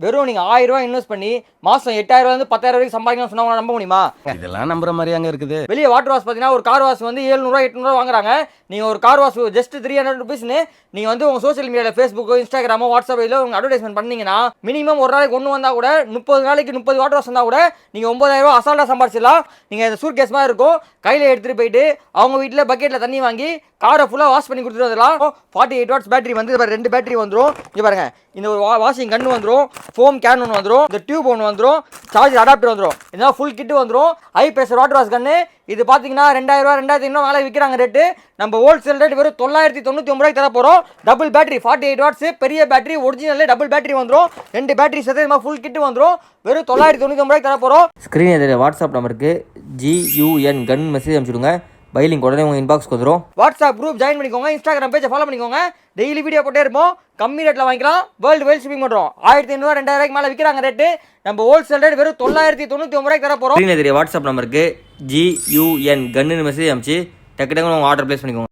வெறும் நீங்கள் 1000 ரூபாய் இன்வெஸ்ட் பண்ணி மாதம் 8000 ரூபாய் 10,000 வரைக்கும் சம்பாதிக்கணும்னு சொன்னா நம்ப முடியுமா? இதெல்லாம் நம்புற மாதிரி அங்கே இருக்குது. வெளியே வாட்டர் வாஷ் பார்த்தீங்கன்னா ஒரு கார் வாஷ் வந்து 700 800 வாங்குறாங்க. நீங்கள் ஒரு கார் வாஷ் ஜஸ்ட் 300 ருபீஸ்னு நீங்கள் வந்து உங்கள் சோஷியல் மீடியாவில் ஃபேஸ்புக்கோ இன்ஸ்டாகிராமோ வாட்ஸ்அப் இதில் உங்கள் அட்வர்டைஸ்மெண்ட் பண்ணீங்கன்னா மினிமம் ஒரு நாளைக்கு ஒன்று வந்தால் கூட 30 நாளைக்கு 30 வாட்டர் வாஷ் வந்தால் கூட நீங்கள் 9000 ரூபா அசால்ட்டாக சம்பாதிச்சிடலாம். நீங்கள் இந்த சூட் கேஸ் மாதிரி இருக்கும், கையில் எடுத்துகிட்டு போயிட்டு அவங்க வீட்டில் பக்கெட்டில் தண்ணி வாங்கி காரை ஃபுல்லாக வாஷ் பண்ணி கொடுத்துட்டு வந்துடலாம். 48 வாட்ஸ் பேட்டரி வந்து 2 பேட்டரி வந்துடும். இங்கே பாருங்க, இந்த ஒரு வாஷிங் கன்று வந்துடும், ஃபோம் கேன் ஒன்று வந்துடும், இந்த டியூப் ஒன்று வந்துடும், சார்ஜர் அடாப்டர் வந்துடும், இதெல்லாம் ஃபுல் கிட்டு வந்துடும். ஹை ப்ரெஷர் வாட்டர் வாஷ் கன்று இது பார்த்தீங்கன்னா 2000 ரூபா 2500 மேலே விற்கிறாங்க ரேட்டு. நம்ம ஹோல்சேல் ரேட் வெறும் 999 ரூபாய்க்கு தர போகிறோம். டபுள் பேட்டரி 48 வாட்ஸ் பெரிய பேட்டரி ஒரிஜினல் டபுள் பேட்டரி வந்துடும். 2 பேட்டரி சேர்த்து இந்த ஃபுல் கிட்டு வந்துடும். வெறும் 999 ரூபாய்க்கு தர போகிறோம். ஸ்க்ரீன் எதிர வாட்ஸ்அப் நம்பருக்கு GUN கன் மெசேஜ் அனுப்பிச்சுடுங்க. பை லிங்க் உடனே உங்கள் இன்பாக்ஸ்க்கு வந்துடும். வாட்ஸ்அப் குரூப் ஜாயின் பண்ணிக்கோங்க, இன்ஸ்டாகிராம் பேஜை ஃபாலோ பண்ணிக்கோங்க. டெய்லி வீடியோ போட்டே இருப்போம். கம்மி ரேட்டில் வாங்கிக்கலாம். வேர்ல்டு வைட் ஷிப்பிங் பண்ணுறோம். 1500 2000 மேலே விற்கிறாங்க ரேட்டு. நம்ம ஹோல்சேல் ரேட் வெறும் 999 ரூபாய்க்கு தர போகிறோம். ஸ்க்ரீன் எதிர வாட்ஸ்அப் நம்பருக்கு GUN கன்னு மெசேஜ் அனுப்பிச்சு டக்கு உங்கள் ஆர்டர் பிளேஸ் பண்ணிக்கோங்க.